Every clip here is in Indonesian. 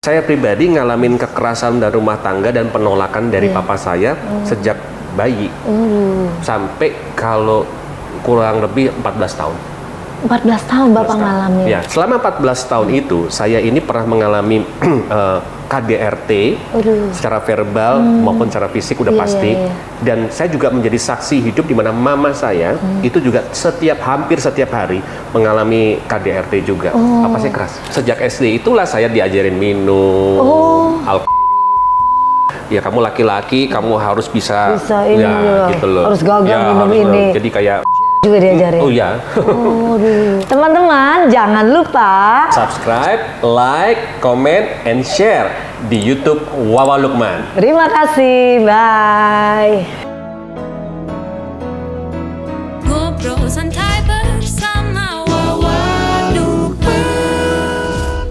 Saya pribadi ngalamin kekerasan dalam rumah tangga dan penolakan dari papa saya sejak bayi sampai kalau kurang lebih 14 tahun. 14 tahun Bapak ngalamin? Ya, selama 14 tahun itu saya ini pernah mengalami KDRT secara verbal maupun secara fisik udah pasti. Dan saya juga menjadi saksi hidup di mana mama saya itu juga hampir setiap hari mengalami KDRT juga. Apa sih keras? Sejak SD itulah saya diajarin minum, ya kamu laki-laki, kamu harus bisa ini ya, gitu loh. Harus gagal ya, minum harus ini. Jadi kayak juga diajarin. Oh ya. Teman-teman jangan lupa subscribe, like, comment, and share di YouTube Wawa Lukman. Terima kasih, bye. Ngobrol santai bersama Wawa Lukman.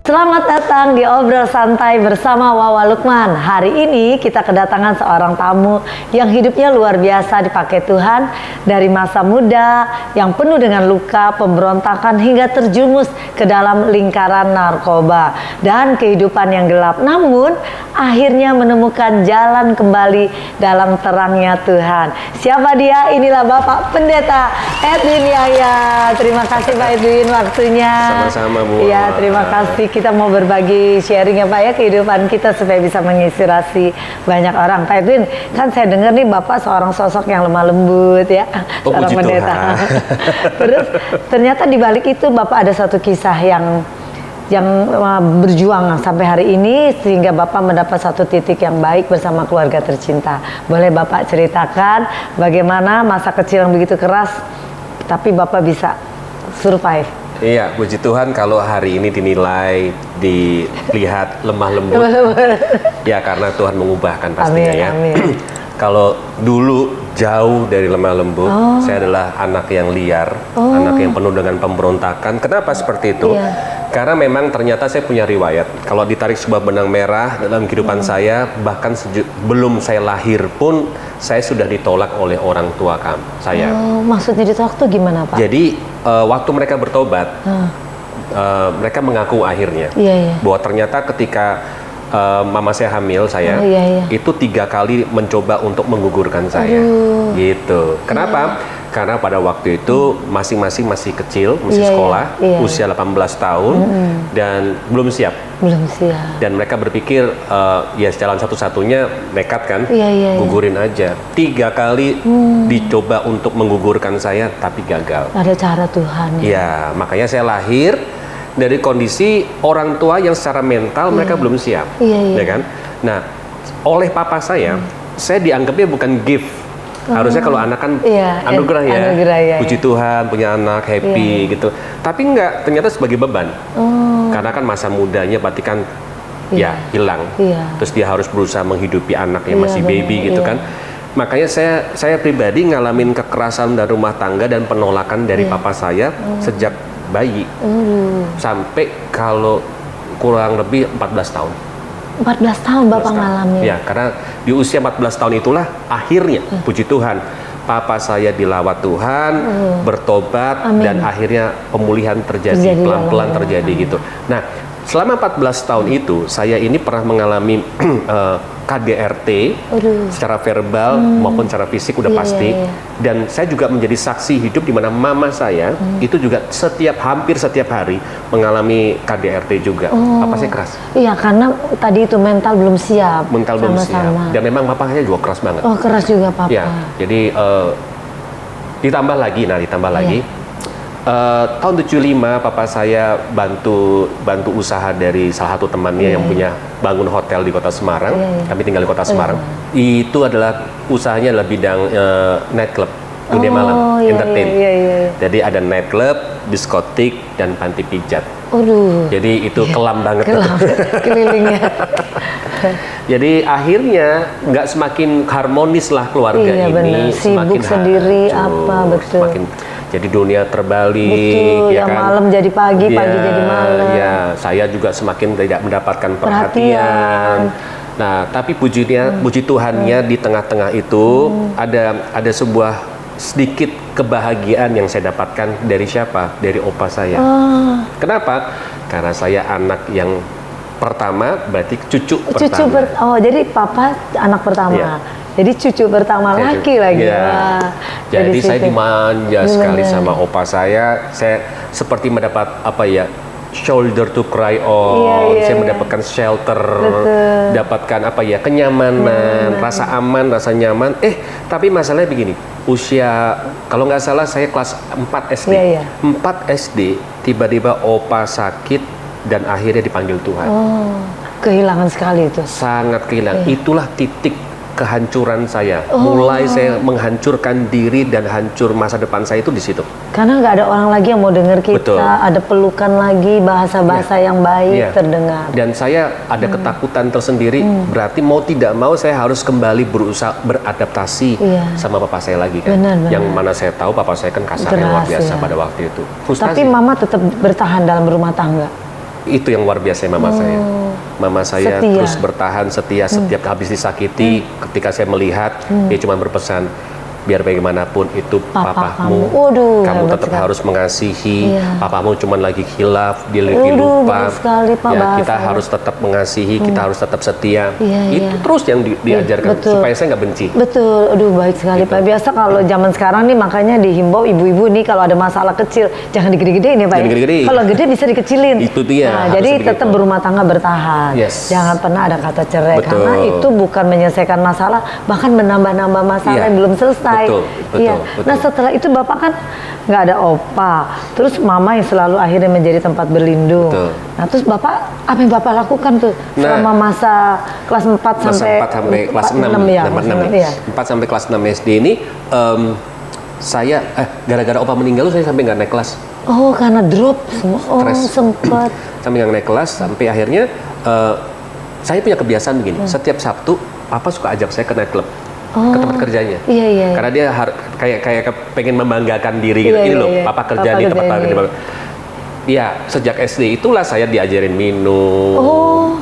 Selamat datang di Obrol Santai bersama Wawa Lukman. Hari ini kita kedatangan seorang tamu yang hidupnya luar biasa dipakai Tuhan. Dari masa muda yang penuh dengan luka, pemberontakan hingga terjumus ke dalam lingkaran narkoba dan kehidupan yang gelap. Namun akhirnya menemukan jalan kembali dalam terangnya Tuhan. Siapa dia? Inilah Bapak Pendeta Edwin Yahya. Terima kasih Pak Edwin waktunya. Sama-sama Bu. Ya, terima kasih. Kita mau berbagi sharing ya Pak ya, kehidupan kita supaya bisa menginspirasi banyak orang. Pak Edwin, kan saya dengar nih Bapak seorang sosok yang lemah lembut ya, seorang pendeta. Terus ternyata di balik itu Bapak ada satu kisah yang berjuang sampai hari ini sehingga Bapak mendapat satu titik yang baik bersama keluarga tercinta. Boleh Bapak ceritakan bagaimana masa kecil yang begitu keras tapi Bapak bisa survive? Iya, puji Tuhan kalau hari ini dilihat lemah lembut. Ya karena Tuhan mengubahkan pastinya. Amin, ya. amin. Kalau dulu jauh dari lemah lembut, saya adalah anak yang liar, anak yang penuh dengan pemberontakan. Kenapa seperti itu? Karena memang ternyata saya punya riwayat. Kalau ditarik sebuah benang merah dalam kehidupan saya, bahkan belum saya lahir pun, saya sudah ditolak oleh orang tua saya. Maksudnya ditolak tuh gimana Pak? Jadi waktu mereka bertobat, mereka mengaku akhirnya bahwa ternyata ketika mama saya hamil itu 3 kali mencoba untuk menggugurkan saya. Gitu. Kenapa? Karena pada waktu itu masing-masing masih kecil, masih sekolah, usia 18 tahun dan belum siap. Dan mereka berpikir ya jalan satu-satunya nekat kan, gugurin aja. 3 kali dicoba untuk menggugurkan saya tapi gagal. Ada cara Tuhan ya. Ya, makanya saya lahir dari kondisi orang tua yang secara mental mereka belum siap, ya kan? Nah, oleh papa saya dianggapnya bukan gift. Harusnya kalau anak kan anugerah ya, puji Tuhan punya anak happy gitu. Tapi enggak, ternyata sebagai beban. Karena kan masa mudanya berarti kan ya hilang. Terus dia harus berusaha menghidupi anak yang masih baby gitu kan. Makanya saya pribadi ngalamin kekerasan dalam rumah tangga dan penolakan dari papa saya sejak bayi sampai kalau kurang lebih 14 tahun. 14 tahun Bapak ngalamin? Ya, karena di usia 14 tahun itulah akhirnya, puji Tuhan, papa saya dilawat Tuhan, bertobat, dan akhirnya pemulihan terjadi, pelan-pelan terjadi gitu. Nah, selama 14 tahun itu, saya ini pernah mengalami KDRT secara verbal maupun secara fisik udah pasti. Dan saya juga menjadi saksi hidup di mana mama saya itu juga hampir setiap hari mengalami KDRT juga. Apa sih keras? Iya, karena tadi itu mental belum siap. Mental belum siap. Dan memang papanya juga keras banget. Oh, keras juga Papa. Ya, jadi ditambah lagi. Tahun 75 papa saya bantu usaha dari salah satu temannya yang punya bangun hotel di kota Semarang. Kami tinggal di kota Semarang. Itu adalah usahanya adalah bidang nightclub, dunia malam, entertain. Jadi ada nightclub, diskotik, dan panti pijat. Jadi itu kelam banget. Kelilingnya. Jadi akhirnya nggak semakin harmonis lah keluarga ini. Bener. Sibuk semakin sendiri betul. Jadi dunia terbalik, betul, ya yang kan? Malam jadi pagi, pagi jadi malam. Ya, saya juga semakin tidak mendapatkan perhatian. Nah, tapi puji Tuhannya di tengah-tengah itu ada sebuah sedikit kebahagiaan yang saya dapatkan dari siapa? Dari opa saya. Kenapa? Karena saya anak yang pertama berarti cucu pertama. Oh, jadi papa anak pertama. Iya. Jadi cucu pertama laki lagi. Ya. Wah, Jadi saya situ. dimanja sekali sama opa saya. Saya seperti mendapat apa ya, shoulder to cry on. Saya mendapatkan shelter, dapatkan apa ya, kenyamanan, rasa aman, rasa nyaman. Tapi masalahnya begini. Usia kalau nggak salah saya kelas 4 SD. 4 SD tiba-tiba opa sakit dan akhirnya dipanggil Tuhan. Oh, kehilangan sekali itu. Sangat kehilangan. Itulah titik kehancuran saya. Mulai saya menghancurkan diri dan hancur masa depan saya itu di situ. Karena nggak ada orang lagi yang mau dengar kita, Betul. ada pelukan lagi, bahasa-bahasa yang baik terdengar. Dan saya ada ketakutan tersendiri, berarti mau tidak mau saya harus kembali berusaha beradaptasi sama papa saya lagi kan. Benar. Yang mana saya tahu papa saya kan kasarnya luar biasa pada waktu itu. Frustrasi. Tapi mama tetap bertahan dalam rumah tangga. Itu yang luar biasa mama saya. Mama saya Setia. terus bertahan setia setiap habis disakiti. Ketika saya melihat, dia cuma berpesan, biar bagaimanapun itu papamu, Waduh, kamu hebat tetap sekali. harus mengasihi. Papamu cuma lagi khilaf, dia lagi Waduh, lupa. baik sekali, Pak, Ya, kita bahasanya. harus tetap mengasihi, kita harus tetap setia. Iya. Itu terus yang diajarkan betul. supaya saya nggak benci. Betul, aduh baik sekali Gitu. Pak. Biasa kalau zaman sekarang nih makanya dihimbau ibu-ibu nih kalau ada masalah kecil jangan digede-gedein ya Pak. Jangan digede-gedein. Kalau gede bisa dikecilin. Itu dia, Nah, harus jadi begitu. tetap berumah tangga bertahan. Yes. Jangan pernah ada kata cerai Betul. karena itu bukan menyelesaikan masalah, bahkan menambah-nambah masalah Iya. yang belum selesai. Betul, Iya. betul. Nah setelah itu Bapak kan nggak ada opa, terus mama yang selalu akhirnya menjadi tempat berlindung. Betul. Nah terus Bapak apa yang Bapak lakukan tuh Nah, selama masa kelas 4 Kelas sampai 4 sampai kelas 6, ya? kelas 6 Iya. 4 sampai kelas 6 SD ini saya gara-gara opa meninggal saya sampai nggak naik kelas. Oh, karena drop semua. Oh, Stres. sempat. Sampai nggak naik kelas sampai akhirnya saya punya kebiasaan begini. Setiap Sabtu papa suka ajak saya ke nightclub. Ke tempat kerjanya. Iya. Karena dia kayak pengen membanggakan diri gitu. Iya, Ini loh, iya. papa kerja Papa di tempat kerja kerja. ini. Ya, sejak SD itulah saya diajarin minum,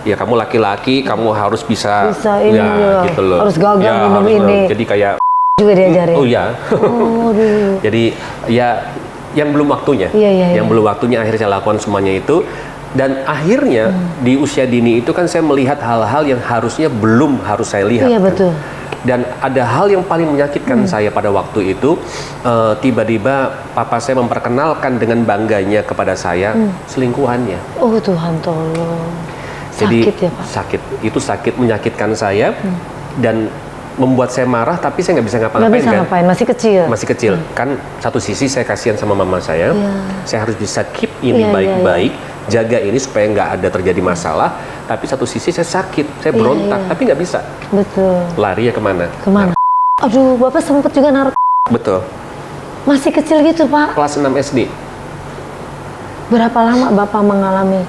ya kamu laki-laki, kamu harus bisa ini ya, ya. gitu loh. Harus gagal Ya, minum harus ini. Jadi kayak Juga diajarin. oh ya. Oh, aduh. Jadi ya yang belum waktunya. Iya. Yang belum waktunya akhirnya saya lakukan semuanya itu. Dan akhirnya di usia dini itu kan saya melihat hal-hal yang harusnya belum harus saya lihat. Iya, kan. betul. Dan ada hal yang paling menyakitkan saya pada waktu itu, tiba-tiba papa saya memperkenalkan dengan bangganya kepada saya selingkuhannya. Oh, Tuhan tolong. Jadi Sakit ya, Pak? sakit, itu sakit menyakitkan saya dan membuat saya marah, tapi saya nggak bisa Nggak ngapa-ngapain bisa kan. ngapain, masih kecil. Masih kecil kan, satu sisi saya kasihan sama mama saya, saya harus bisa keep ini Iya, baik-baik, jaga ini supaya nggak ada terjadi masalah. Tapi satu sisi saya sakit, saya berontak, tapi nggak bisa. Betul. Lari ya kemana? Kemana? Aduh, Bapak sempet juga naruh. Betul. Masih kecil gitu, Pak. Kelas 6 SD. Berapa lama Bapak mengalami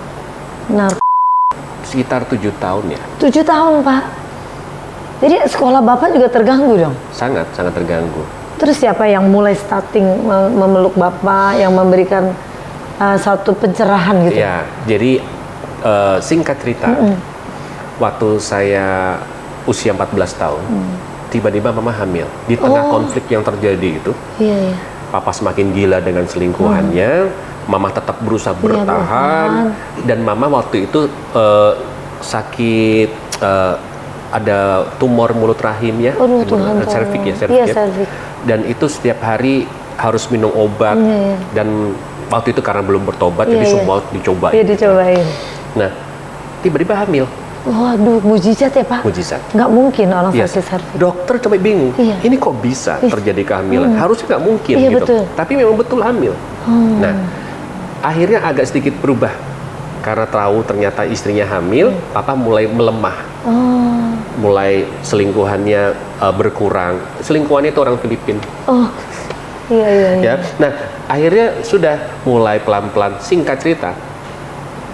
Sekitar 7 tahun ya. 7 tahun, Pak. Jadi sekolah Bapak juga terganggu dong? Sangat terganggu. Terus siapa yang mulai starting memeluk Bapak, yang memberikan satu pencerahan gitu? Ya, jadi singkat cerita, waktu saya usia 14 tahun, tiba-tiba mama hamil. Di tengah konflik yang terjadi itu, Iya. papa semakin gila dengan selingkuhannya, mama tetap berusaha bertahan, dan mama waktu itu sakit, ada tumor mulut rahim ya, Aduh, Tuhan serviks ya, Iya, serviks. dan itu setiap hari harus minum obat, dan waktu itu karena belum bertobat, jadi semua dicobain. Iya, dicobain. Nah, tiba-tiba hamil, Waduh, mujizat ya, Pak? mujizat. Nggak mungkin orang Yes. sakit serviks. Dokter coba bingung, Iya. ini kok bisa terjadi kehamilan? Harusnya nggak mungkin Iya, gitu. betul. Tapi memang betul hamil. Nah, akhirnya agak sedikit berubah karena tahu ternyata istrinya hamil, papa mulai melemah, mulai selingkuhannya berkurang. Selingkuhannya itu orang Filipina. Oh, iya. Ya, nah akhirnya sudah mulai pelan-pelan. Singkat cerita,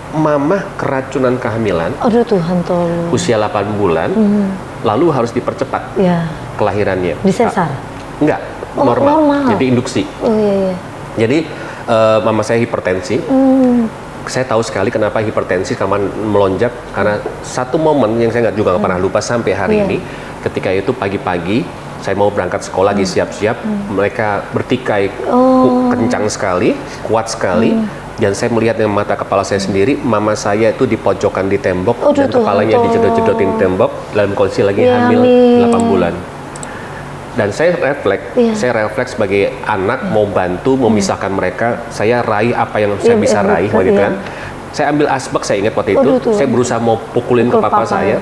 mama keracunan kehamilan. Aduh, Tuhan tolong. Usia 8 bulan, lalu harus dipercepat Ya, kelahirannya. disesar. Enggak, Oh, normal. jadi induksi. Oh, iya. Jadi mama saya hipertensi. Saya tahu sekali kenapa hipertensi karena melonjak, karena satu momen yang saya juga nggak pernah lupa sampai hari ini. Ketika itu pagi-pagi saya mau berangkat sekolah, lagi siap-siap, mereka bertikai kencang sekali, kuat sekali, Dan saya melihat dengan mata kepala saya sendiri, mama saya itu di pojokan di tembok dan Tuhan kepalanya Tuhan. dijedot-jedotin tembok dalam kondisi lagi Ya, hamil amin. 8 bulan. Dan saya refleks sebagai anak mau bantu, memisahkan mereka, saya raih apa yang saya bisa raih waktu itu kan. Saya ambil asbak, saya ingat waktu itu, saya berusaha mau pukulin ke papa saya,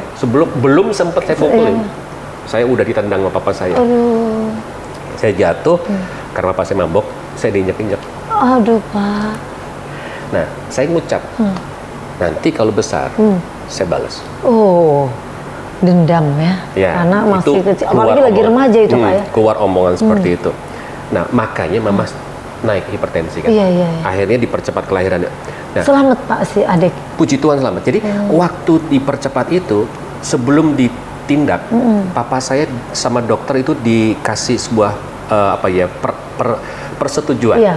belum sempat saya pukulin. Saya udah ditendang sama papa saya. Saya jatuh, karena papa saya mabok, saya diinjak-injak. Aduh, Pak. Nah, saya ngucap, nanti kalau besar, saya balas. Oh, dendam ya, karena masih kecil, apalagi lagi remaja itu Pak ya. Keluar omongan seperti itu. Nah, makanya mama naik hipertensi kan. Iya. Akhirnya dipercepat kelahirannya. Nah, selamat Pak si adik. Puji Tuhan selamat. Jadi waktu dipercepat itu, sebelum ditindak, papa saya sama dokter itu dikasih sebuah persetujuan. Iya.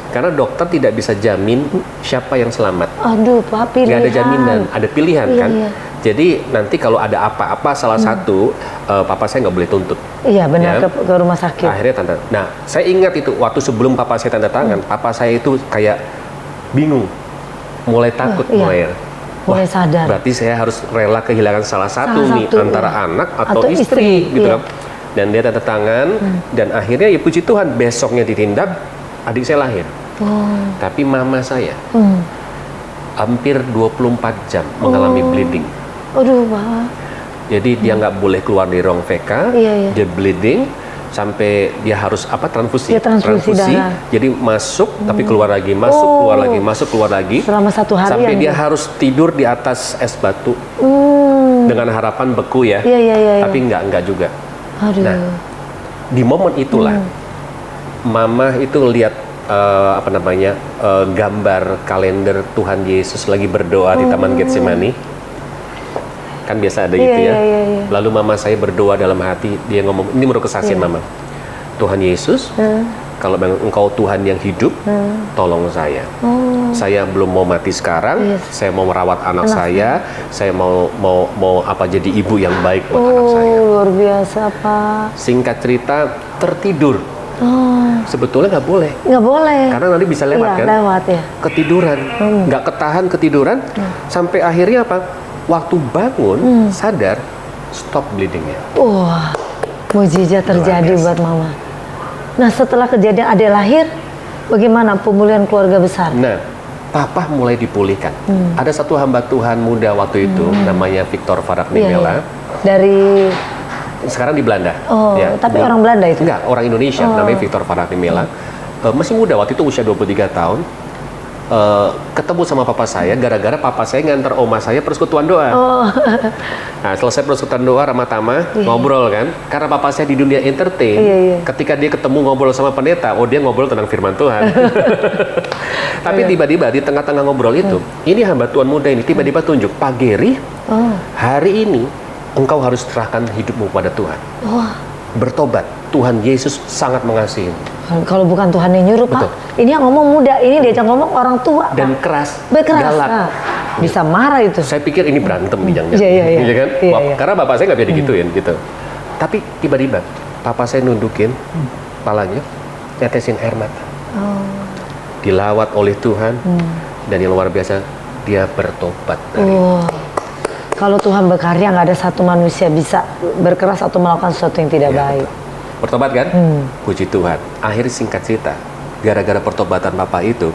Karena dokter tidak bisa jamin siapa yang selamat. Aduh Pak, pilihan. Nggak ada jaminan, ada pilihan kan. Iya. Jadi nanti kalau ada apa-apa salah satu, papa saya nggak boleh tuntut. Iya benar, ke rumah sakit. Akhirnya nah saya ingat itu waktu sebelum papa saya tanda tangan, papa saya itu kayak bingung, mulai takut, mulai sadar. Berarti saya harus rela kehilangan salah satu nih antara anak atau istri gitu kan. Dan dia tanda tangan dan akhirnya ya puji Tuhan besoknya ditindak, adik saya lahir. Tapi mama saya hampir 24 jam mengalami bleeding. Aduh Pak. Jadi dia nggak boleh keluar dari ruang VK, dia bleeding sampai dia harus transfusi. Ya, transfusi darah. Jadi masuk tapi keluar lagi, masuk keluar lagi, masuk keluar lagi. Selama 1 hari. Sampai dia harus tidur di atas es batu dengan harapan beku ya. Tapi enggak juga. Aduh. Nah, di momen itulah mama itu lihat gambar kalender Tuhan Yesus lagi berdoa di Taman Getsemani. Kan biasa ada itu ya. Lalu mama saya berdoa dalam hati, dia ngomong, ini menurut kesaksian mama. Tuhan Yesus, kalau memang engkau Tuhan yang hidup, tolong saya. Saya belum mau mati sekarang, saya mau merawat anak saya mau jadi ibu yang baik buat anak saya. Luar biasa Pak. Singkat cerita, tertidur. Sebetulnya nggak boleh. Nggak boleh. Karena nanti bisa lewat kan? Lewat ya. Ketiduran, nggak ketahan ketiduran, sampai akhirnya apa? Waktu bangun, sadar, stop bleedingnya. Wah, mujizat terjadi buat mama. Nah setelah kejadian adik lahir, bagaimana pemulihan keluarga besar? Nah, papa mulai dipulihkan. Ada satu hamba Tuhan muda waktu itu, namanya Victor Farak Nimela. Dari sekarang di Belanda. Tapi orang Belanda itu? Enggak, orang Indonesia, namanya Victor Farak Nimela. Masih muda, waktu itu usia 23 tahun. Ketemu sama papa saya, gara-gara papa saya nganter oma saya persekutuan doa. Nah, selesai persekutuan doa, ramah-tamah, ngobrol kan. Karena papa saya di dunia entertain, ketika dia ketemu ngobrol sama pendeta, dia ngobrol tentang firman Tuhan. Tapi tiba-tiba di tengah-tengah ngobrol itu, ini hamba Tuhan muda ini tiba-tiba tunjuk, Pak Geri, hari ini engkau harus serahkan hidupmu kepada Tuhan. Bertobat, Tuhan Yesus sangat mengasihi. Kalau bukan Tuhan yang nyuruh Pak, ini yang ngomong muda, ini diajak ngomong orang tua dan Pak. keras, galak. Nah, bisa marah itu. Saya pikir ini berantem nih jangan. Iya kan? Karena bapak saya nggak bisa digituin gitu. Tapi tiba-tiba papa saya nundukin kepalanya, tetesin air mata. Dilawat oleh Tuhan dan yang luar biasa dia bertobat. Kalau Tuhan berkarya, nggak ada satu manusia bisa berkeras atau melakukan sesuatu yang tidak baik. Bertobat kan? Puji Tuhan. Akhirnya singkat cerita, gara-gara pertobatan papa itu,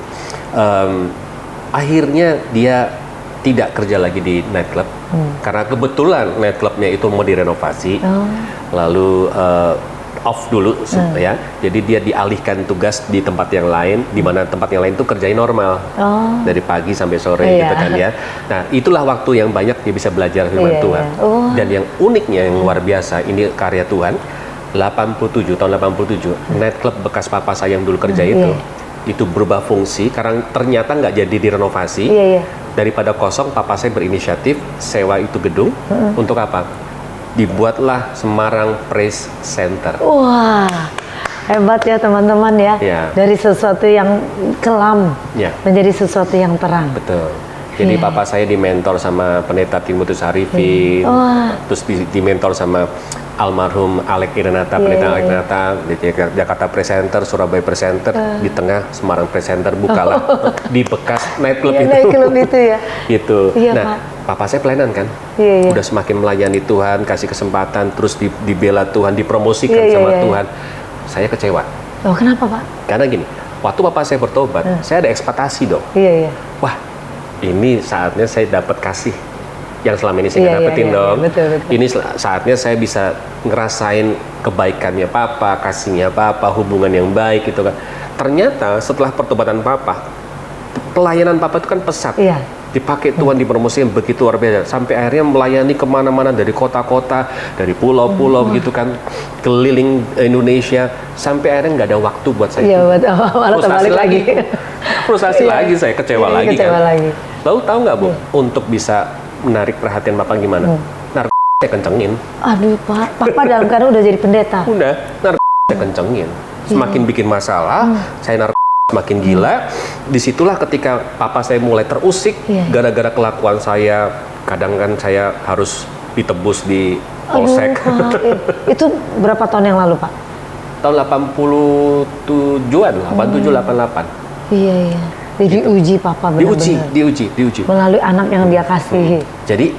akhirnya dia tidak kerja lagi di nightclub. Karena kebetulan nightclubnya itu mau direnovasi. Lalu off dulu ya. Jadi dia dialihkan tugas di tempat yang lain, di mana tempat yang lain itu kerjain normal. Dari pagi sampai sore gitu kan ya. Nah, itulah waktu yang banyak dia bisa belajar firman Tuhan. Dan yang uniknya yang luar biasa, ini karya Tuhan. 87 tahun 87 nightclub bekas papa saya yang dulu kerja itu berubah fungsi karena ternyata nggak jadi direnovasi. Daripada kosong, papa saya berinisiatif sewa itu gedung. Untuk apa? Dibuatlah Semarang Praise Center. Wah, hebat ya teman-teman ya. Dari sesuatu yang kelam menjadi sesuatu yang terang. Betul. Jadi papa saya dimentor sama pendeta Timotius Arifin, terus dimentor sama almarhum Alek Irenata, Pendeta Alek Irenata, di Jakarta Presenter, Surabaya Presenter, di tengah Semarang Presenter, bukalah di bekas nightclub itu. Nightclub itu ya. Gitu. Iya, Nah, papa saya pelayanan kan, udah semakin melayani Tuhan, kasih kesempatan, terus dibela Tuhan, dipromosikan sama Tuhan. Saya kecewa. Oh, kenapa Pak? Karena gini, waktu papa saya bertobat, saya ada ekspektasi dong. Iya. Wah, ini saatnya saya dapat kasih yang selama ini saya nggak dapetin dong. Betul. Ini saatnya saya bisa ngerasain kebaikannya papa, kasihnya papa, hubungan yang baik gitu kan. Ternyata setelah pertobatan papa, pelayanan papa itu kan pesat. Dipakai Tuhan, dipromosikan begitu luar biasa. Sampai akhirnya melayani kemana-mana, dari kota-kota, dari pulau-pulau gitu kan, keliling Indonesia. Sampai akhirnya nggak ada waktu buat saya. Iya, malah terbalik lagi. Frustasi lagi, saya kecewa lagi kan. Lagi. Lalu tahu nggak Bu, untuk bisa menarik perhatian Bapak gimana? Saya kencengin. Aduh Pak, Papa dalam keadaan udah jadi pendeta. Udah, saya kencengin. Semakin bikin masalah, saya semakin gila. Disitulah ketika Papa saya mulai terusik, gara-gara kelakuan saya. Kadang kan saya harus ditebus di polsek. Itu berapa tahun yang lalu Pak? Tahun 87-an, 87, 88. Iya. Jadi diuji Papa benar-benar. Diuji. Melalui anak yang dia kasihi. Jadi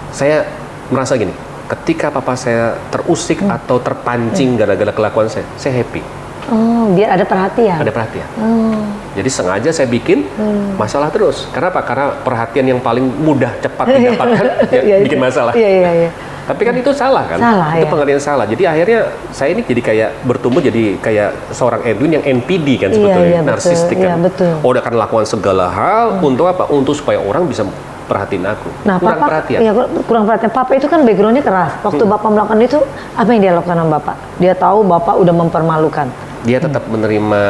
saya merasa gini, ketika papa saya terusik atau terpancing gara-gara kelakuan saya happy. Oh, biar ada perhatian. Ada perhatian. Jadi sengaja saya bikin masalah terus. Kenapa? Karena perhatian yang paling mudah cepat didapatkan bikin masalah. Iya. Tapi kan itu salah kan? Itu pengertian salah. Jadi akhirnya saya ini jadi kayak bertumbuh jadi kayak seorang Edwin yang NPD kan sebetulnya, narsistik kan. Oh, udah akan lakukan segala hal untuk apa? Untuk supaya orang bisa perhatiin aku. Nah, kurang perhatian. Iya, kurang perhatian. Papa itu kan backgroundnya keras. Waktu Bapak melakukan itu, apa yang dia lakukan sama Bapak? Dia tahu Bapak udah mempermalukan. Dia tetap menerima,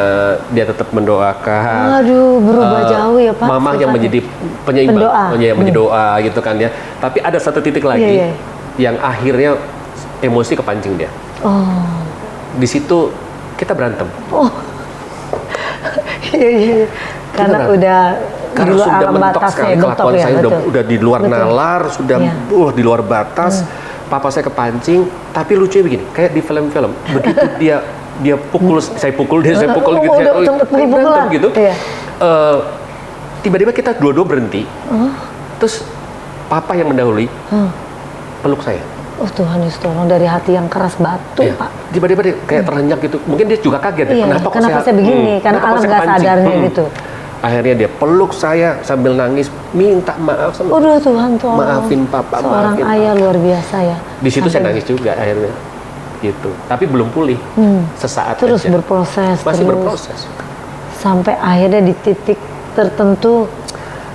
dia tetap mendoakan. Aduh, berubah jauh ya Pak. Mama yang menjadi penyeimbang, menjadi doa gitu kan ya. Tapi ada satu titik lagi yang akhirnya emosi kepancing dia. Di situ kita berantem. Iya. Karena udah sudah mentok sekali kelakuan saya, udah di luar nalar, sudah di luar batas. Papa saya kepancing, tapi lucunya begini, kayak di film-film, begitu dia pukul, saya pukul gitu, berantem gitu. Tiba-tiba kita dua-dua berhenti, terus Papa yang mendahului peluk saya. Oh Tuhan Yesus, tolong, dari hati yang keras batu Pak. Tiba-tiba dia kayak terhenyak gitu, mungkin dia juga kaget. Kenapa saya begini? Karena alam nggak sadarnya gitu. Akhirnya dia peluk saya sambil nangis, minta maaf sama. Udah Tuhan, tolong. Maafin Papa, seorang maafin ayah luar biasa ya. Di situ saya nangis juga akhirnya, gitu. Tapi belum pulih, sesaat terus aja. Berproses. Masih berproses. Sampai akhirnya di titik tertentu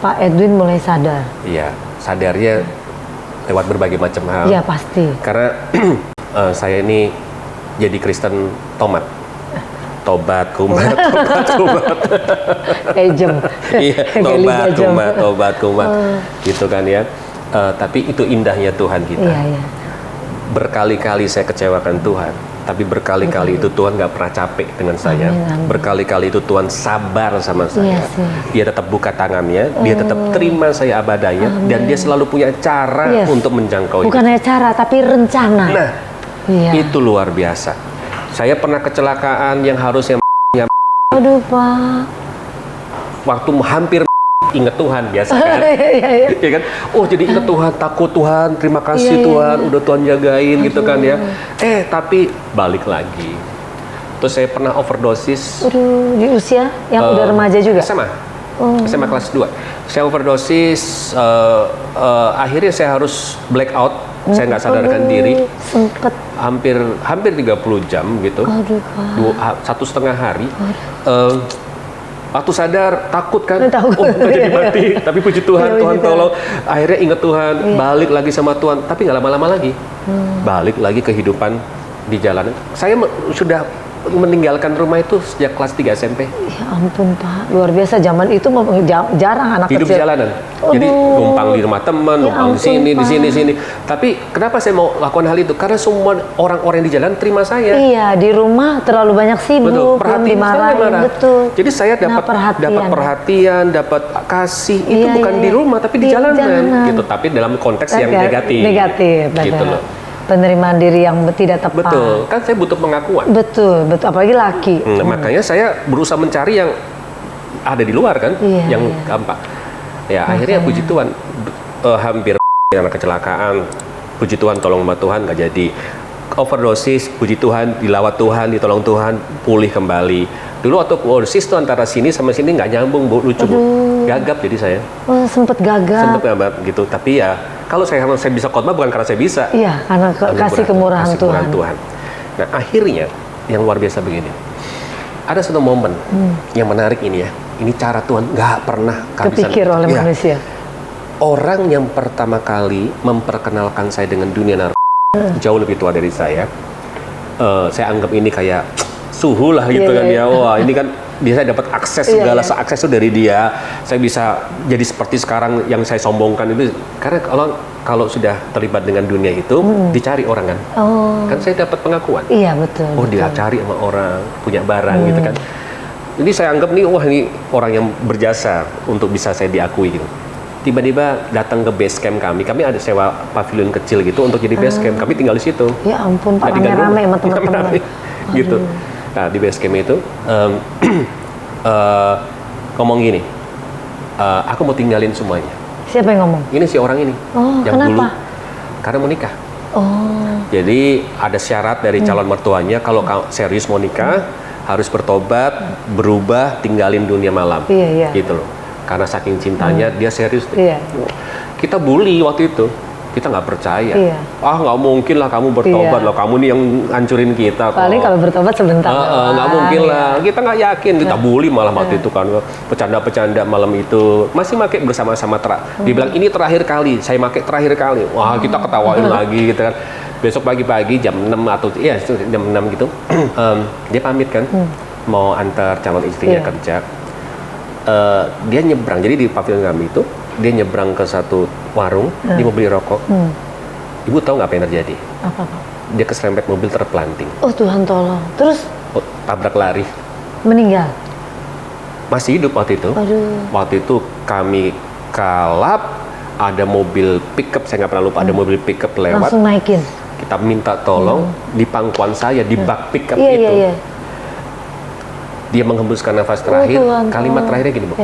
Pak Edwin mulai sadar. Iya, sadarnya lewat berbagai macam hal. Iya pasti. Karena saya ini jadi Kristen tomat. Tobat, kumat. Ejem. Iya, tobat, kumat. Gitu kan ya. Tapi itu indahnya Tuhan kita. Iya. Berkali-kali saya kecewakan Tuhan. Tapi berkali-kali itu Tuhan nggak pernah capek dengan saya. Berkali-kali itu Tuhan sabar sama saya. Dia tetap buka tangannya, dia tetap terima saya abadanya. Dan dia selalu punya cara untuk menjangkau. Bukan hanya cara, tapi rencana. Nah, itu luar biasa. Saya pernah kecelakaan yang harusnya aduh Pak. Waktu hampir ingat Tuhan biasa kan. Ya kan? Oh, jadi ingat Tuhan, takut Tuhan, terima kasih Tuhan, udah Tuhan jagain gitu kan ya. Tapi balik lagi. Terus saya pernah overdosis. Di usia yang udah remaja juga? SMA kelas 2. Saya overdosis, akhirnya saya harus black out. Saya nggak sadarkan diri. Sempet. Hampir 30 jam gitu. Satu setengah hari. Waktu sadar takut kan, nggak jadi mati. Tapi puji Tuhan, Tuhan tolong. Akhirnya ingat Tuhan, balik lagi sama Tuhan. Tapi nggak lama-lama lagi, balik lagi kehidupan di jalanan. Saya sudah meninggalkan rumah itu sejak kelas 3 SMP. Ya ampun Pak, luar biasa. Zaman itu jarang anak hidup kecil. Hidup jalanan. Jadi numpang di rumah teman, numpang di sini. Tapi kenapa saya mau lakukan hal itu? Karena semua orang-orang di jalan terima saya. Iya, di rumah terlalu banyak sibuk, belum dimarahin. Betul. Jadi saya dapat perhatian, dapat kasih itu bukan di rumah tapi di jalanan. Gitu. Tapi dalam konteks yang negatif. Negatif, gitu loh. penerimaan diri yang tidak tepat. Betul, kan saya butuh pengakuan. Betul, apalagi laki. Makanya saya berusaha mencari yang ada di luar kan, yang gampang. Ya akhirnya puji Tuhan hampir anak kecelakaan, puji Tuhan tolong sama Tuhan nggak jadi. Overdosis, puji Tuhan dilawat Tuhan, ditolong Tuhan, pulih kembali. Dulu waktu overdosis tuh antara sini sama sini nggak nyambung, Bu, lucu, Bu. Gagap jadi saya. Oh, sempet gagap. Sempet gagap gitu, tapi ya kalau saya bisa khotbah bukan karena saya bisa. Iya, karena kasih kemurahan Tuhan. Nah akhirnya yang luar biasa begini. Ada satu momen yang menarik ini ya. Ini cara Tuhan nggak pernah kepikir oleh manusia. Orang yang pertama kali memperkenalkan saya dengan dunia narkoba jauh lebih tua dari saya. Saya anggap ini kayak suhu lah gitu kan ya. Wah ini kan dia dapat akses segala akses itu dari dia. Saya bisa jadi seperti sekarang yang saya sombongkan itu karena kalau sudah terlibat dengan dunia itu dicari orang kan. Kan saya dapat pengakuan. Iya betul. Oh dia cari sama orang punya barang gitu kan. Jadi saya anggap nih wah ini orang yang berjasa untuk bisa saya diakui gitu. Tiba-tiba datang ke base camp kami ada sewa pavilion kecil gitu untuk jadi base camp. Kami tinggal di situ. Ya ampun, Pak, rame-rame sama teman-teman. Gitu. Nah di base camp itu ngomong gini, aku mau tinggalin semuanya. Siapa yang ngomong? Ini si orang ini. Yang kenapa? dulu karena mau nikah. Jadi ada syarat dari calon mertuanya kalau serius mau nikah harus bertobat, berubah, tinggalin dunia malam. Gitu loh. Karena saking cintanya dia serius. Kita bully waktu itu, kita nggak percaya. Nggak mungkin lah kamu bertobat loh, kamu nih yang hancurin kita. Paling kalau bertobat sebentar. Nggak mungkin lah, kita nggak yakin, kita bully malah waktu itu kan, bercanda-bercanda malam itu masih pakai bersama-sama. Dibilang ini terakhir kali, saya pakai terakhir kali. Wah kita ketawain lagi gitu kan. Besok pagi-pagi jam 6 atau jam 6 gitu, dia pamit kan, mau antar calon istrinya kerja. Dia nyebrang, jadi di pavilion kami itu dia nyebrang ke satu warung, dia mau beli rokok. Ibu tahu nggak apa yang terjadi? Apa? Dia keserempet mobil terpelanting. Oh Tuhan tolong. Terus? Tabrak lari. Meninggal? Masih hidup waktu itu. Waktu itu kami kalap, ada mobil pickup, saya nggak pernah lupa, ada mobil pickup lewat. Langsung naikin? Kita minta tolong di pangkuan saya, di bak pickup itu. Dia menghembuskan nafas terakhir, kalimat terakhirnya gini, Bu.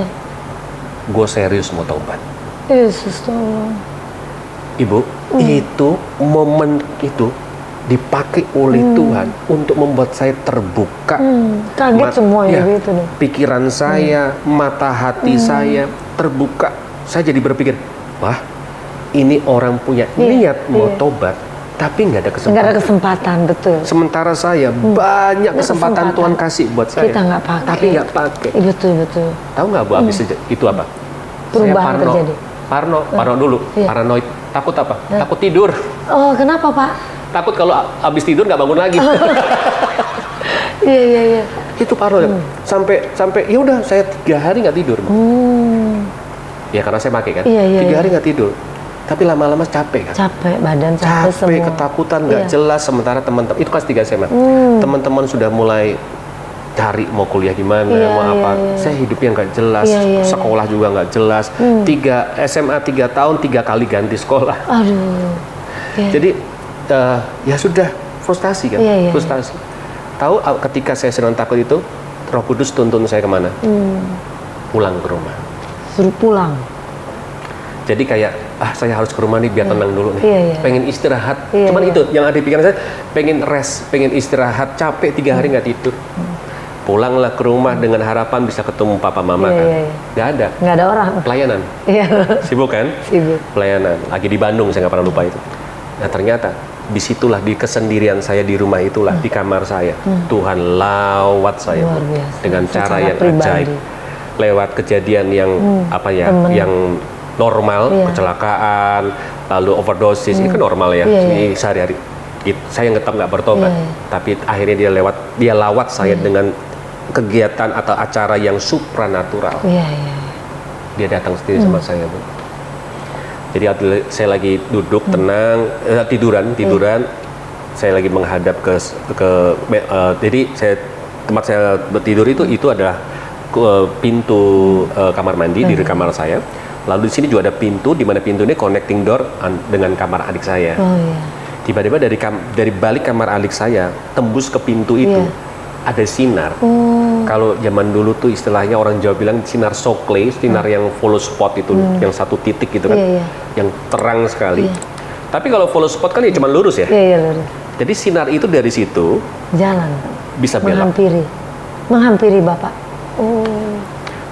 Gue serius mau taubat. Yesus tolong. Ibu, itu momen itu dipakai oleh Tuhan untuk membuat saya terbuka. Kaget semua ya gitu deh. Pikiran saya, mata hati saya terbuka. Saya jadi berpikir, wah, ini orang punya niat mau tobat. Tapi nggak ada kesempatan. Nggak ada kesempatan, betul. Sementara saya banyak kesempatan Tuhan kasih buat saya. Kita nggak pakai. Tapi nggak pakai. Betul. Tahu nggak Bu, abis itu apa? Perubahan terjadi. Parno dulu. Paranoid. Takut apa? Takut tidur. Oh, kenapa Pak? Takut kalau abis tidur nggak bangun lagi. Iya. Itu parno. Sampai ya udah saya 3 hari nggak tidur. Ya karena saya pakai kan. 3 hari nggak tidur. Tapi lama-lama capek kan? Capek, badan capek semua. Ketakutan, nggak jelas. Sementara teman-teman, itu kelas 3 SMA. Teman-teman sudah mulai cari mau kuliah di mana, mau apa. Saya hidupnya nggak jelas, sekolah juga nggak jelas. SMA 3 tahun, 3 kali ganti sekolah. Aduh. Jadi ya sudah, frustasi kan? Frustasi. Tahu ketika saya sedang takut itu, Roh Kudus tuntun saya kemana? Pulang ke rumah. Suruh pulang. Jadi kayak saya harus ke rumah nih biar tenang dulu nih. Pengen istirahat. Cuman itu yang ada di pikiran saya, pengen rest, pengen istirahat, capek 3 hari nggak tidur. Pulanglah ke rumah dengan harapan bisa ketemu papa mama kan. Nggak ada. Nggak ada orang. Pelayanan. Sibuk kan? Sibuk. Pelayanan. Lagi di Bandung, saya nggak pernah lupa itu. Nah ternyata disitulah, di kesendirian saya di rumah itulah, di kamar saya, Tuhan lawat saya dengan cara yang ajaib. Lewat kejadian yang yang normal, kecelakaan, lalu overdosis, ini kan normal ya, ini sehari-hari. Saya tetap nggak bertobat, tapi akhirnya dia lawat saya dengan kegiatan atau acara yang supranatural. Dia datang sendiri sama saya, Bu. Jadi saya lagi duduk tenang, tiduran, saya lagi menghadap jadi tempat saya tidur itu adalah pintu kamar mandi di kamar saya. Lalu di sini juga ada pintu, di mana pintu ini connecting door dengan kamar adik saya. Tiba-tiba dari balik kamar adik saya tembus ke pintu itu ada sinar. Kalau zaman dulu tuh istilahnya orang Jawa bilang sinar sokle, sinar yang follow spot itu, yang satu titik gitu kan, yang terang sekali. Tapi kalau follow spot kan ya cuma lurus ya. Lurus. Jadi sinar itu dari situ jalan bisa belok. Menghampiri Bapak.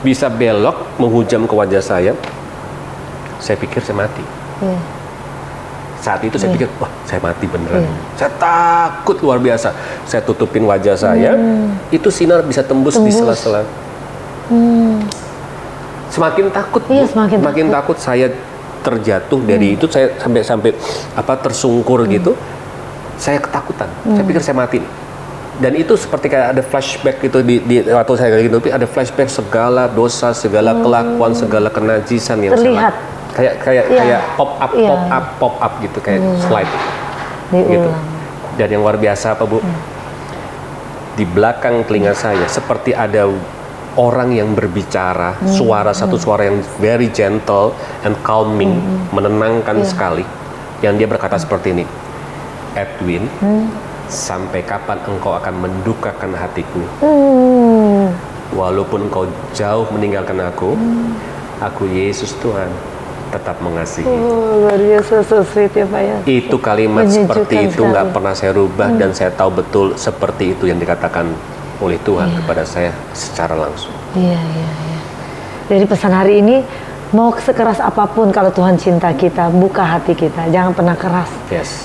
Bisa belok menghujam ke wajah saya. Saya pikir saya mati. Saat itu saya pikir, wah saya mati beneran. Saya takut luar biasa. Saya tutupin wajah saya, itu sinar bisa tembus di sela-sela. Semakin takut, semakin takut saya terjatuh dari itu. Saya sampai tersungkur gitu. Saya ketakutan. Saya pikir saya mati. Dan itu seperti kayak ada flashback gitu di waktu saya kayak gitu. Ada flashback segala dosa, segala kelakuan, segala kenajisan yang terlihat. Kayak pop up gitu, kayak slide gitu. Dan yang luar biasa apa Bu? Di belakang telinga saya seperti ada orang yang berbicara, satu suara yang very gentle and calming, menenangkan sekali. Yang dia berkata seperti ini, Edwin, sampai kapan engkau akan mendukakan hatiku? Walaupun engkau jauh meninggalkan aku Yesus Tuhan tetap mengasihi. Luar biasa, so sweet ya Pak ya. Itu kalimat seperti itu nggak pernah saya rubah dan saya tahu betul seperti itu yang dikatakan oleh Tuhan kepada saya secara langsung. Iya. Jadi pesan hari ini, mau sekeras apapun kalau Tuhan cinta kita, buka hati kita, jangan pernah keras.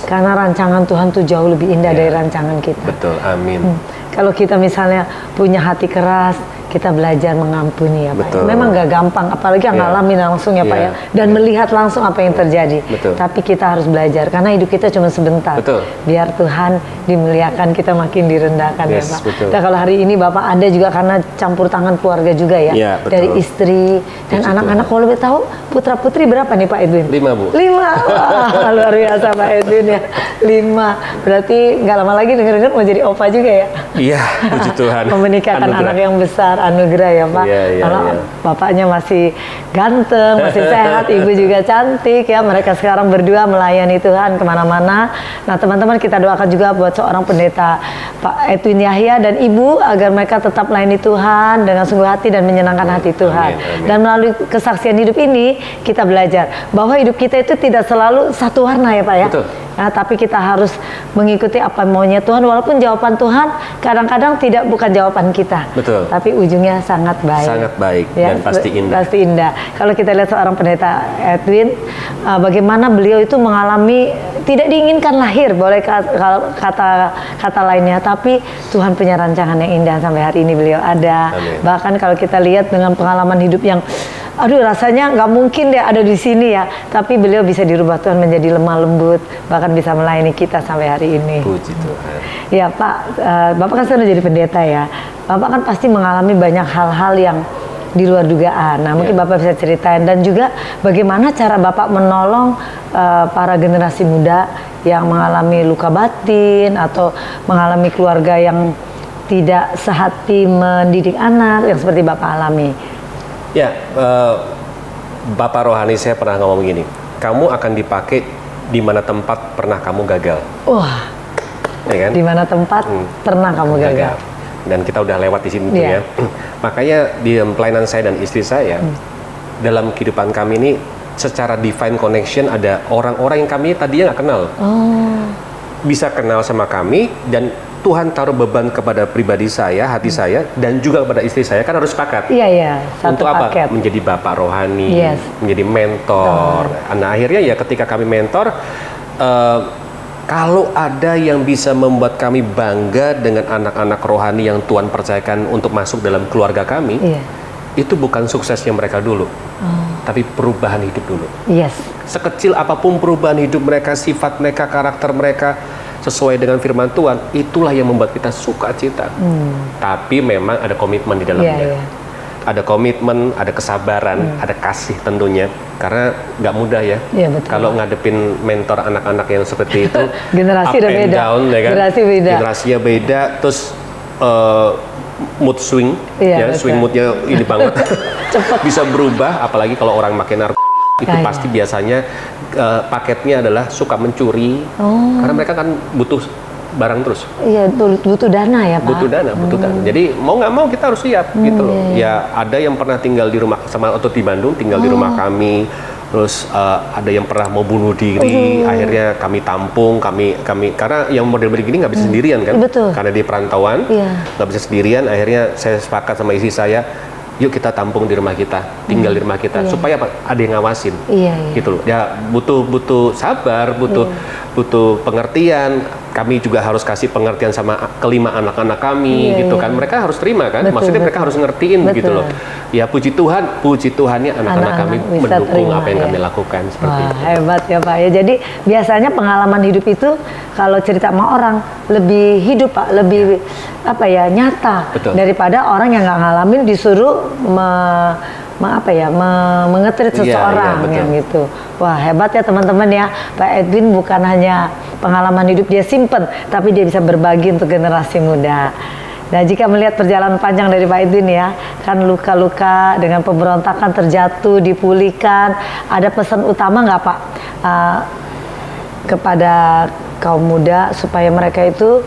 Karena rancangan Tuhan tuh jauh lebih indah dari rancangan kita. Betul, amin. Kalau kita misalnya punya hati keras, kita belajar mengampuni ya Pak. Betul. Memang gak gampang, apalagi yang ngalamin langsung ya Pak ya. Dan melihat langsung apa yang terjadi. Betul. Tapi kita harus belajar, karena hidup kita cuma sebentar. Betul. Biar Tuhan dimuliakan, kita makin direndahkan ya Pak. Betul. Dan kalau hari ini Bapak ada juga karena campur tangan keluarga juga ya. Betul. Dari istri dan anak-anak. Kalau lebih tahu, putra-putri berapa nih Pak Edwin? 5 Bu. 5, wah luar biasa Pak Edwin ya. 5, berarti nggak lama lagi denger-denger mau jadi opa juga ya? Iya, puji Tuhan. Memenikahkan anak yang besar, anugerah ya Pak. Kalau bapaknya masih ganteng, masih sehat, ibu juga cantik ya. Mereka sekarang berdua melayani Tuhan kemana-mana. Nah teman-teman, kita doakan juga buat seorang pendeta Pak Edwin Yahya dan ibu, agar mereka tetap melayani Tuhan dengan sungguh hati dan menyenangkan hati Tuhan. Amin. Dan melalui kesaksian hidup ini kita belajar bahwa hidup kita itu tidak selalu satu warna ya Pak ya. Betul. Nah, tapi kita harus mengikuti apa maunya Tuhan, walaupun jawaban Tuhan kadang-kadang bukan jawaban kita. Betul. Tapi ujungnya sangat baik. Sangat baik ya, dan pasti indah. Pasti indah. Kalau kita lihat seorang pendeta Edwin, bagaimana beliau itu mengalami tidak diinginkan lahir, boleh kata lainnya, tapi Tuhan punya rancangan yang indah sampai hari ini beliau ada. Amin. Bahkan kalau kita lihat dengan pengalaman hidup yang rasanya nggak mungkin deh ada di sini ya, tapi beliau bisa dirubah Tuhan menjadi lemah lembut, bahkan bisa melayani kita sampai hari ini. Puji Tuhan. Ya Pak, Bapak kan sudah jadi pendeta ya, Bapak kan pasti mengalami banyak hal-hal yang di luar dugaan. Nah mungkin Bapak bisa ceritain, dan juga bagaimana cara Bapak menolong para generasi muda yang mengalami luka batin atau mengalami keluarga yang tidak sehati mendidik anak yang seperti Bapak alami. Ya, Bapak rohani saya pernah ngomong begini, kamu akan dipakai di mana tempat pernah kamu gagal. Wah, ya kan? Di mana tempat pernah kamu gagal. Dan kita udah lewat di sini tuh ya. Makanya di pelayanan saya dan istri saya, dalam kehidupan kami ini secara divine connection ada orang-orang yang kami tadinya nggak kenal. Bisa kenal sama kami, dan Tuhan taruh beban kepada pribadi saya, hati saya, dan juga kepada istri saya, kan harus sepakat. Iya, untuk apa? Paket. Menjadi bapak rohani, menjadi mentor. Nah akhirnya ya ketika kami mentor, kalau ada yang bisa membuat kami bangga dengan anak-anak rohani yang Tuhan percayakan untuk masuk dalam keluarga kami, itu bukan suksesnya mereka dulu, tapi perubahan hidup dulu. Sekecil apapun perubahan hidup mereka, sifat mereka, karakter mereka, sesuai dengan firman Tuhan, itulah yang membuat kita sukacita. Tapi memang ada komitmen di dalamnya. Ada komitmen, ada kesabaran, ada kasih tentunya. Karena nggak mudah ya. Kalau ngadepin mentor anak-anak yang seperti itu, generasi up udah and beda. down, ya kan? Generasinya beda, terus mood swing, swing moodnya ini banget. Cepat. Bisa berubah, apalagi kalau orang makin narkoba. itu pasti biasanya paketnya adalah suka mencuri, karena mereka kan butuh barang terus. Iya, butuh dana ya Pak. Butuh dana. Jadi mau nggak mau kita harus siap gitu loh. Ya ada yang pernah tinggal di rumah sama atau di Bandung tinggal di rumah kami. Terus ada yang pernah mau bunuh diri, akhirnya kami tampung, kami karena yang model begini nggak bisa sendirian kan, Betul. karena di perantauan nggak bisa sendirian. Akhirnya saya sepakat sama istri saya, yuk kita tampung di rumah kita, tinggal di rumah kita, supaya apa? Ada yang ngawasin, gitu loh. Ya butuh sabar, butuh pengertian. Kami juga harus kasih pengertian sama kelima anak-anak kami, gitu kan. Mereka harus terima kan, maksudnya mereka harus ngertiin, gitu loh. Ya puji Tuhannya anak-anak kami mendukung apa yang kami lakukan seperti itu. Hebat ya Pak ya. Jadi biasanya pengalaman hidup itu kalau cerita sama orang lebih hidup Pak, lebih nyata. Betul. Daripada orang yang nggak ngalamin disuruh mengetrit seseorang yang gitu. Wah hebat ya teman-teman ya. Pak Edwin bukan hanya pengalaman hidup dia simpen, tapi dia bisa berbagi untuk generasi muda. Nah jika melihat perjalanan panjang dari Pak Edwin ya, kan luka-luka dengan pemberontakan terjatuh, dipulihkan. Ada pesan utama nggak Pak kepada kaum muda supaya mereka itu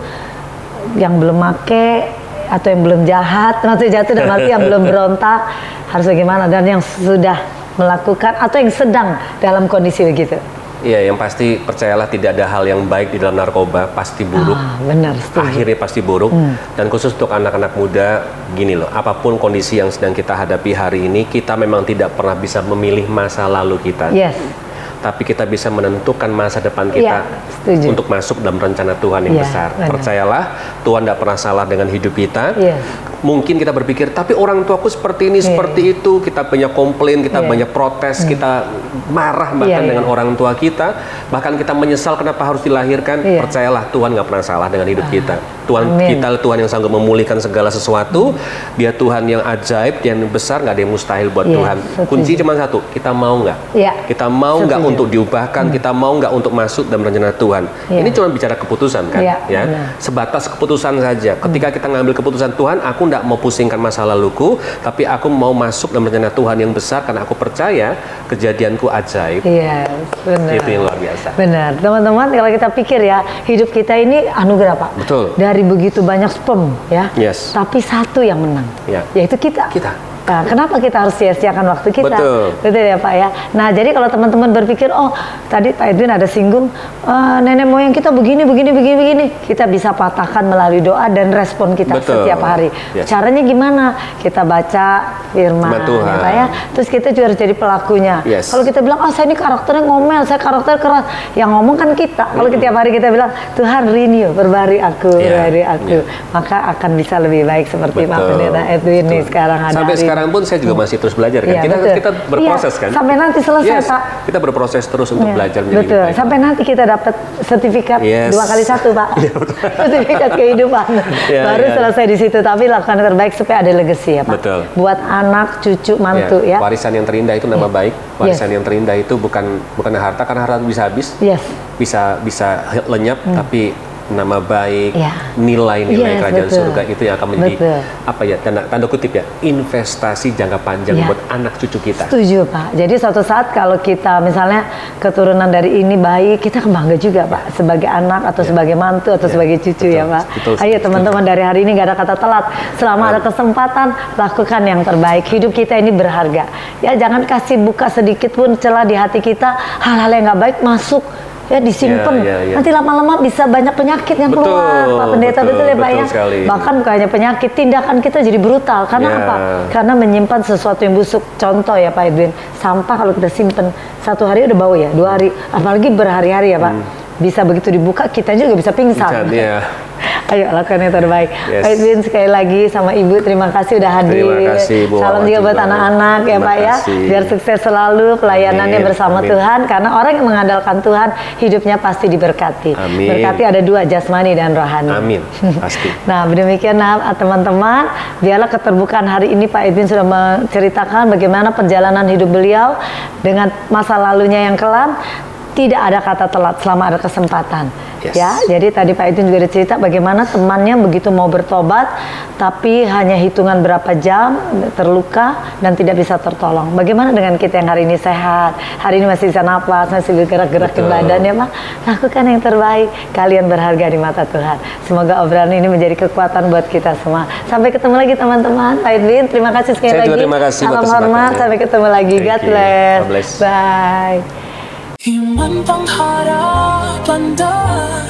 yang belum make atau yang belum jahat, maksudnya jatuh dalam arti yang belum berontak harus bagaimana, dan yang sudah melakukan atau yang sedang dalam kondisi begitu? Iya, yang pasti percayalah tidak ada hal yang baik di dalam narkoba, pasti buruk. Benar, setuju. Akhirnya pasti buruk. Dan khusus untuk anak-anak muda, gini loh, apapun kondisi yang sedang kita hadapi hari ini, kita memang tidak pernah bisa memilih masa lalu kita. Yes. Tapi kita bisa menentukan masa depan kita untuk masuk dalam rencana Tuhan yang besar. Benar. Percayalah, Tuhan tidak pernah salah dengan hidup kita. Mungkin kita berpikir, tapi orang tuaku seperti ini, seperti itu. Kita banyak komplain, kita banyak protes, kita marah bahkan dengan orang tua kita. Bahkan kita menyesal kenapa harus dilahirkan. Percayalah, Tuhan nggak pernah salah dengan hidup kita. Tuhan yang sanggup memulihkan segala sesuatu. Dia Tuhan yang ajaib, yang besar, nggak ada yang mustahil buat Tuhan. Kunci cuma satu, kita mau nggak? Kita mau nggak untuk diubahkan? Kita mau nggak untuk masuk dalam rencana Tuhan? Ini cuma bicara keputusan kan? Sebatas keputusan saja. Ketika kita ngambil keputusan Tuhan, aku nggak mau pusingkan masa laluku, tapi aku mau masuk dalam rencana Tuhan yang besar karena aku percaya kejadianku ajaib. Benar. Itu yang luar biasa. Benar, teman-teman. Kalau kita pikir ya, hidup kita ini anugerah Pak. Betul. Dari begitu banyak sperm ya, tapi satu yang menang, yaitu kita. Nah, kenapa kita harus sia-siakan waktu kita? Betul ya Pak ya. Nah jadi kalau teman-teman berpikir, oh tadi Pak Edwin ada singgung nenek moyang kita begini, kita bisa patahkan melalui doa dan respon kita setiap hari. Caranya gimana? Kita baca firman ya Pak ya. Terus kita juga harus jadi pelakunya. Kalau kita bilang, saya ini karakternya ngomel, saya karakter keras, yang ngomong kan kita. Kalau setiap hari kita bilang, Tuhan renew, perbarui aku, maka akan bisa lebih baik seperti Pak Pendeta Edwin nih sekarang ada. Sampai sekarang pun saya juga masih terus belajar kan. Kita berproses kan. Sampai nanti selesai Pak. Kita berproses terus untuk belajar menjadi lebih baik. Sampai nanti kita dapat sertifikat 2x1 Pak. Sertifikat kehidupan. Baru selesai di situ, tapi lakukan yang terbaik supaya ada legacy ya Pak. Buat anak, cucu, mantu ya. Warisan yang terindah itu nama baik. Warisan yang terindah itu bukan harta, karena harta bisa habis. Bisa lenyap, tapi nama baik, nilai-nilai kerajaan surga itu yang akan menjadi tanda kutip ya, investasi jangka panjang buat anak cucu kita. Setuju Pak. Jadi suatu saat kalau kita misalnya keturunan dari ini baik, kita bangga juga Pak sebagai anak atau sebagai mantu atau sebagai cucu ya Pak. Ayo teman-teman, dari hari ini gak ada kata telat. Selama ada kesempatan, lakukan yang terbaik. Hidup kita ini berharga. Ya jangan kasih buka sedikit pun celah di hati kita, hal-hal yang gak baik masuk. Disimpan, nanti lama-lama bisa banyak penyakit yang keluar, Pak Pendeta, betul ya Pak ya? Bahkan bukan hanya penyakit, tindakan kita jadi brutal. Karena apa? Karena menyimpan sesuatu yang busuk. Contoh ya Pak Edwin, sampah kalau kita simpan 1 hari udah bau ya, 2 hari, apalagi berhari-hari ya Pak. Bisa begitu dibuka, kita juga bisa pingsan. Ayo lakukan yang terbaik. Pak Edwin sekali lagi sama Ibu, terima kasih udah hadir. Terima kasih Bu. Salam juga buat anak-anak ya Pak ya. Biar sukses selalu pelayanannya bersama Tuhan. Karena orang yang mengandalkan Tuhan, hidupnya pasti diberkati. Berkati ada 2, jasmani dan rohani. Amin. Pasti. Nah demikian teman-teman. Biarlah keterbukaan hari ini Pak Edwin sudah menceritakan bagaimana perjalanan hidup beliau dengan masa lalunya yang kelam. Tidak ada kata telat selama ada kesempatan. Yes. Ya, jadi tadi Pak Edwin juga ada cerita bagaimana temannya begitu mau bertobat, tapi hanya hitungan berapa jam terluka dan tidak bisa tertolong. Bagaimana dengan kita yang hari ini sehat, hari ini masih bisa napas, masih bergerak-gerakin badannya, Pak? Lakukan yang terbaik. Kalian berharga di mata Tuhan. Semoga obrolan ini menjadi kekuatan buat kita semua. Sampai ketemu lagi teman-teman. Pak Edwin, terima kasih sekali Saya lagi. juga terima kasih buat Salam kesempatannya. hormat. Sampai ketemu lagi. Thank God you. bless. God bless. Bye. Iman pengharapan dan